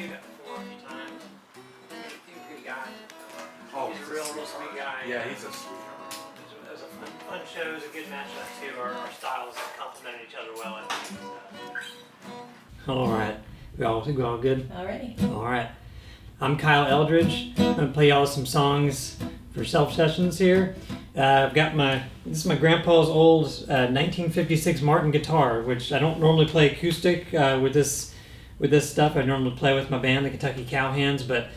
you before a few times. He's a good guy. Oh, he's a real sweet guy. Yeah, he's a sweetheart. It was a fun show. It was a good matchup too. Our styles complemented each other well. I think. All right. We all good? Alrighty. All right. I'm Kyle Eldridge. I'm going to play y'all some songs for self-sessions here. I've got this is my grandpa's old 1956 Martin guitar, which I don't normally play acoustic with this stuff. I normally play with my band, the Kentucky Cowhands, but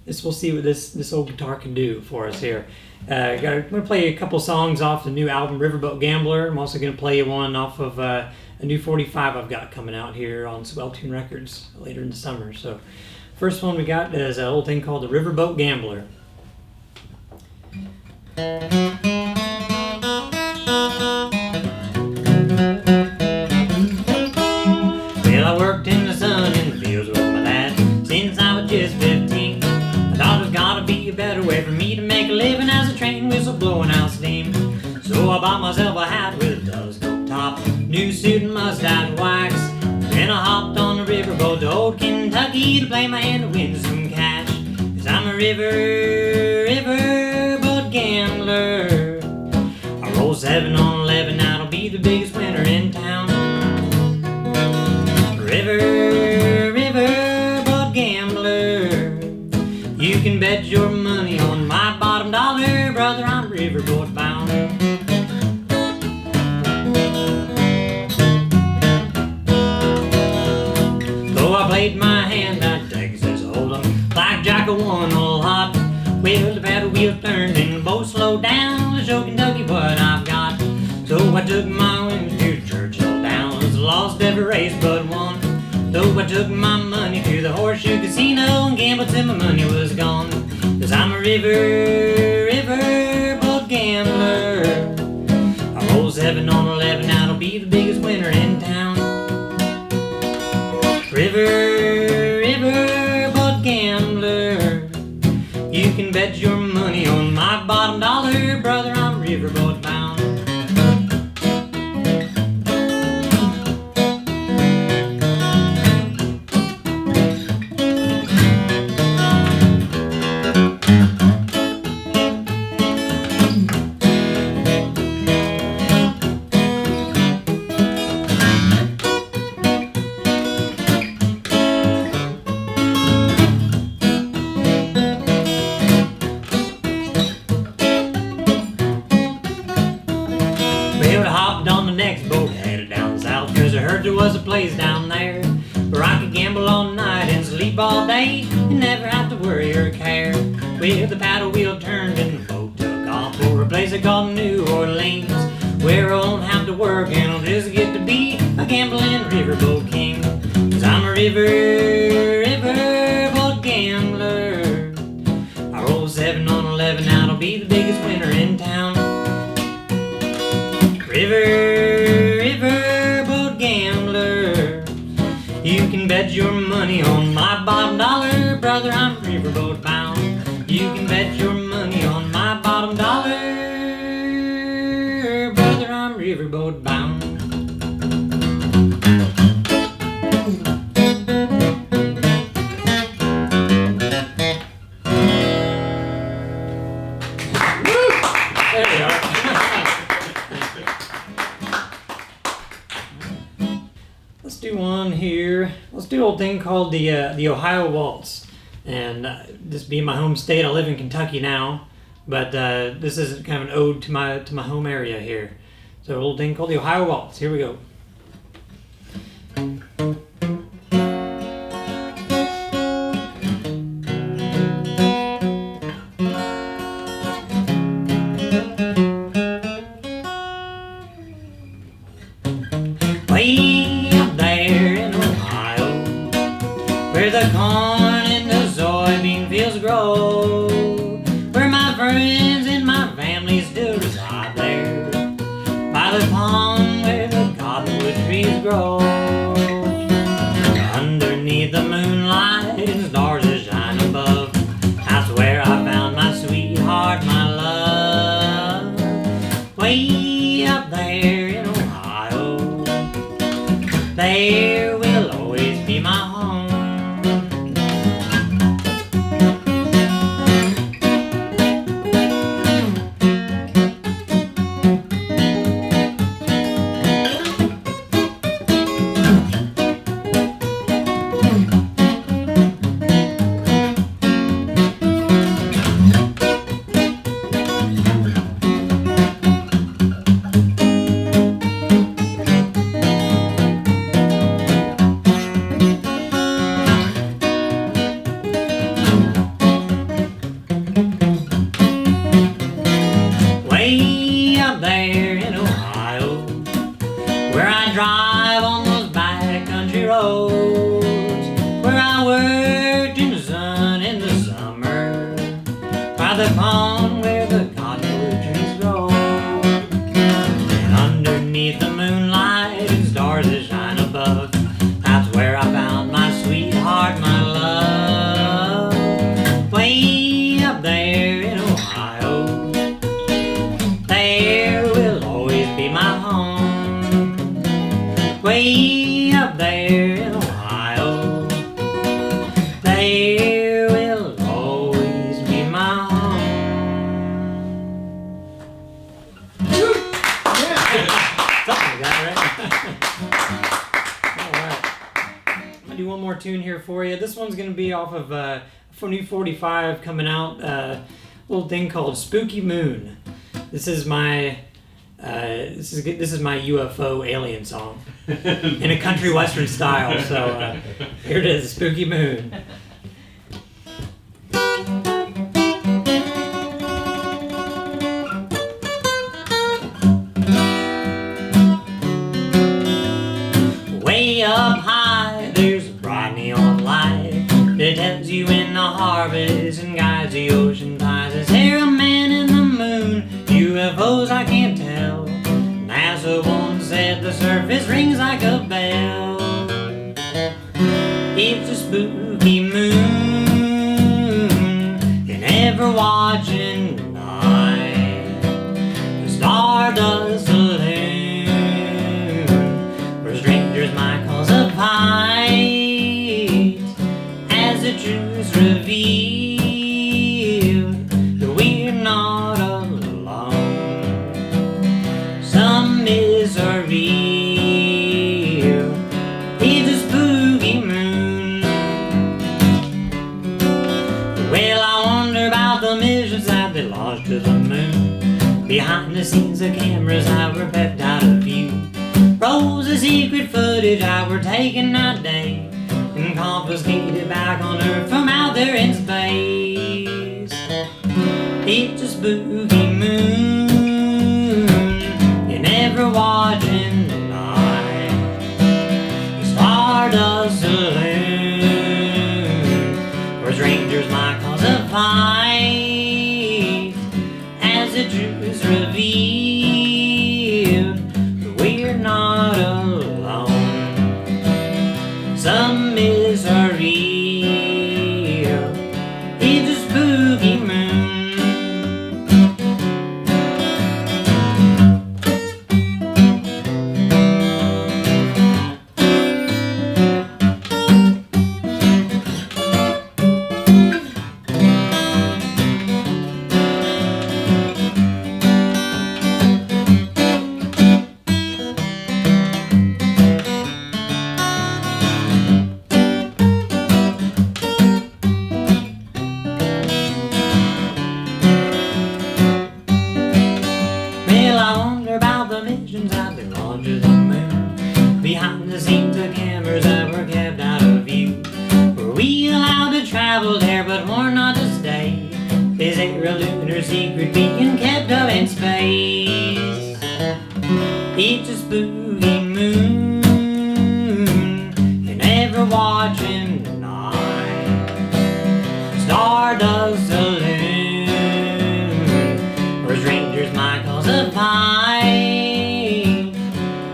we'll see what this old guitar can do for us here. I'm going to play a couple songs off the new album Riverboat Gambler. I'm also going to play one off of a new 45 I've got coming out here on Swelltune Records later in the summer. So first one we got is an old thing called the Riverboat Gambler. Well, I worked in the sun in the fields with my dad since I was just 15. I thought there's gotta be a better way for me to make a living as a train whistle blowing out steam. So I bought myself a hat with a telescope top, new suit and mustache wax. Then I hopped on the riverboat to old Kentucky to play my hand to win some cash. 'Cause I'm a riverboat gambler. I roll 7 on 11, that'll be the biggest winner in town. Riverboat gambler. You can bet your money on my bottom dollar, brother, I'm riverboat bound. Though I played my hand at Texas Hold'em, blackjack I won a lot. Well, the paddle wheel turned and the boat slowed down to show Kentucky what I've got. So I took my wings to Churchill Downs, lost every race but one. Though I took my money to the Horseshoe Casino and gambled till my money was gone. 'Cause I'm a riverboat gambler. I roll 7 on 11, that'll be the biggest winner in town. Riverboat gambler. You can bet your money on my bottom dollar, brother, I'm riverboat bound. There was a place down there where I could gamble all night and sleep all day and never have to worry or care. Well, the paddle wheel turned and the boat took off for a place I called New Orleans, where I won't have to work and I'll just get to be a gambling riverboat king. 'Cause I'm a riverboat gambler. I roll 7 on 11, that'll be the biggest winner in town. Riverboat gambler. You can bet your money on my bottom dollar, brother, I'm riverboat bound. You can bet your money on my bottom dollar, brother, I'm riverboat bound. There we are. Let's do one here. Let's do an old thing called the Ohio Waltz. And this being my home state, I live in Kentucky now, but this is kind of an ode to my home area here. So an old thing called the Ohio Waltz. Here we go. Way up there in Ohio, where the corn and the soybean fields grow, where my friends and my family still reside there, by the pond where the cottonwood trees grow. Underneath the moonlight and stars that shine above, that's where I found my sweetheart, my love. Way up there in Ohio, there will always be my home. the pond where the cottonwood trees grow. And underneath the moonlight and stars that shine above, that's where I found my sweetheart, my love. Way up there in Ohio, there will always be my home. Way up there in Ohio, there will always be my home. Something like that, right? All right. I'm gonna do one more tune here for you. This one's gonna be off of from new 45 coming out. Little thing called Spooky Moon. This is my this is my UFO alien song in a country western style. So here it is, Spooky Moon. Way up high, there's a bright neon light that tells you when the harvest and guides the ocean tides. Is there a man in the moon? UFOs I can't tell. NASA once said the surface rings like a bell. It's a spooky moon, you're never watching the night. The stardust saloon, where strangers might cause a fight. As the truth's revealed, that we're not alone. Some misery. It's a spooky moon. Well, I wonder about the missions that they launched to the moon. Behind the scenes, the cameras that were kept out of view. Rolls of secret footage that were taken that day and confiscated back on Earth from out there in space. It's a spooky moon, you're never watching the night. The stardust saloon, where strangers might cause a fight. As the truth's revealed, that we're not alone. Some misery. It's a spooky moon. Well, I wonder about the missions that they launched to the moon. Behind the scenes, the cameras that were kept out of view. Were we allowed to travel there, but we're not to stay? Is there a lunar secret being kept up in space? It's a spooky moon, you're never watching the night. Stardust saloon, where strangers might cause a fight.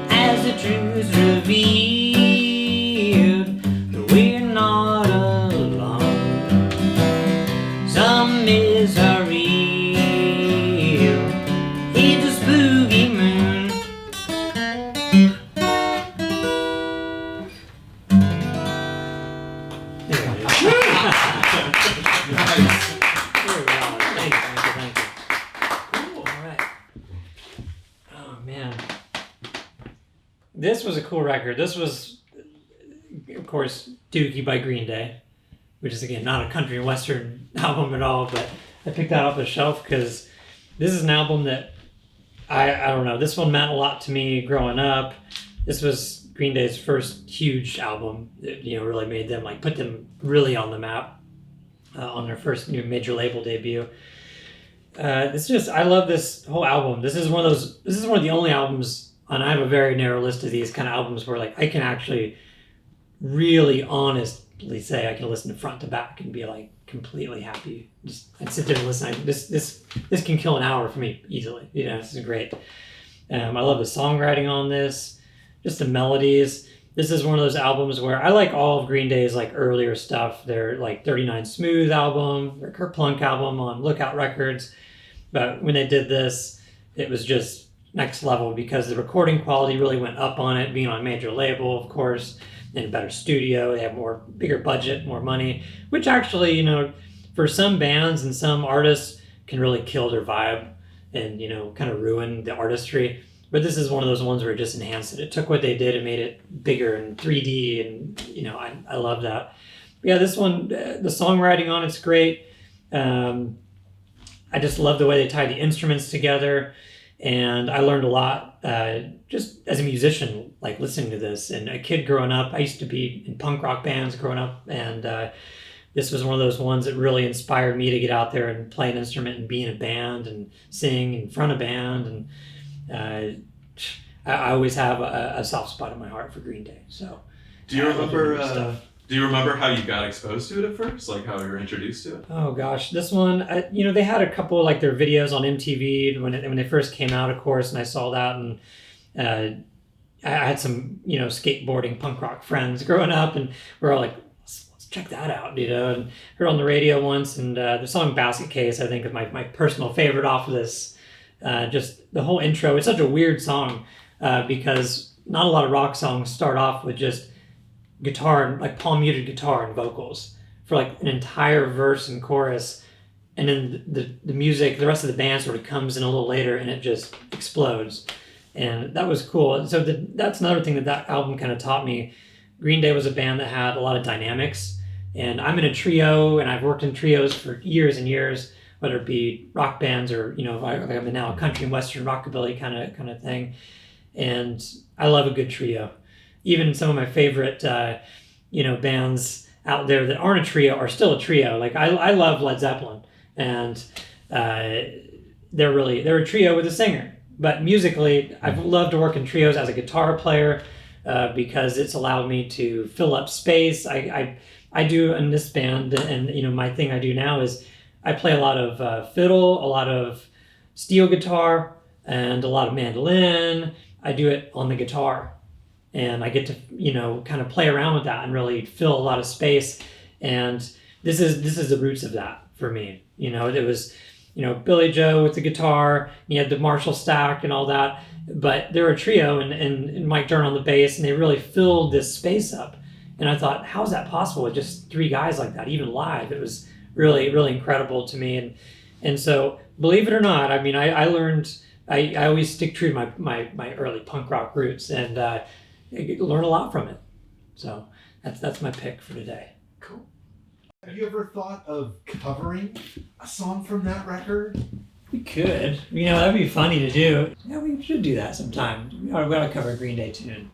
As the truth's revealed, that we're not alone. Some misery. It's a spooky moon. There it is. Nice. There we go. Thank you. Cool. All right. Oh man, this was a cool record. This was, of course, Dookie by Green Day, which is again not a country and western album at all. But I picked that off the shelf because this is an album that I don't know. This one meant a lot to me growing up. This was Green Day's first huge album that, really made them, put them really on the map on their first major label debut. I love this whole album. This is one of the only albums, and I have a very narrow list of these kind of albums where I can actually really honest honestly say I can listen to front to back and be like completely happy. Just I'd sit there and listen. This can kill an hour for me easily. You know, this is great. I love the songwriting on this, just the melodies. This is one of those albums where I like all of Green Day's like earlier stuff. Their like 39 Smooth album, their Kurt Plunk album on Lookout Records. But when they did this, it was just next level because the recording quality really went up on it, being on a major label, of course, and a better studio. They have bigger budget, more money, which actually, you know, for some bands and some artists can really kill their vibe and, you know, kind of ruin the artistry. But this is one of those ones where it just enhanced it. It took what they did and made it bigger and 3D, and, you know, I love that. But yeah, this one, the songwriting on it's great. I just love the way they tie the instruments together, and I learned a lot just as a musician, like listening to this. And a kid growing up, I used to be in punk rock bands growing up, and this was one of those ones that really inspired me to get out there and play an instrument and be in a band and sing in front of band. And I always have a soft spot in my heart for Green Day. So, do you remember? Do you remember how you got exposed to it at first? Like how you were introduced to it? Oh gosh, this one, you know, they had a couple like their videos on MTV when they first came out, of course, and I saw that, and I had some, you know, skateboarding punk rock friends growing up, and we're all like, let's check that out, you know, and heard on the radio once, and the song Basket Case, I think, is my personal favorite off of this. Just the whole intro, it's such a weird song because not a lot of rock songs start off with just guitar, like palm muted guitar and vocals for like an entire verse and chorus, and then the music, the rest of the band sort of comes in a little later and it just explodes. And that was cool. So that's another thing that album kind of taught me. Green Day was a band that had a lot of dynamics, and I'm in a trio, and I've worked in trios for years and years, whether it be rock bands or, you know, I'm now a country and western rockabilly kind of thing. And I love a good trio. Even some of my favorite, you know, bands out there that aren't a trio are still a trio. Like I love Led Zeppelin, and they're a trio with a singer. But musically, I've loved to work in trios as a guitar player because it's allowed me to fill up space. I do in this band, and you know, my thing I do now is I play a lot of fiddle, a lot of steel guitar, and a lot of mandolin. I do it on the guitar. And I get to, you know, kind of play around with that and really fill a lot of space. And this is the roots of that for me. You know, it was, you know, Billy Joe with the guitar, you had the Marshall stack and all that, but they're a trio and Mike Dern on the bass, and they really filled this space up. And I thought, how is that possible with just three guys like that, even live? It was really, really incredible to me. And so, believe it or not, I mean, I learned, I always stick true to my early punk rock roots, and I learn a lot from it. So that's my pick for today. Cool. Have you ever thought of covering a song from that record? We could. You know, that'd be funny to do. Yeah, we should do that sometime. We ought to cover a Green Day tune.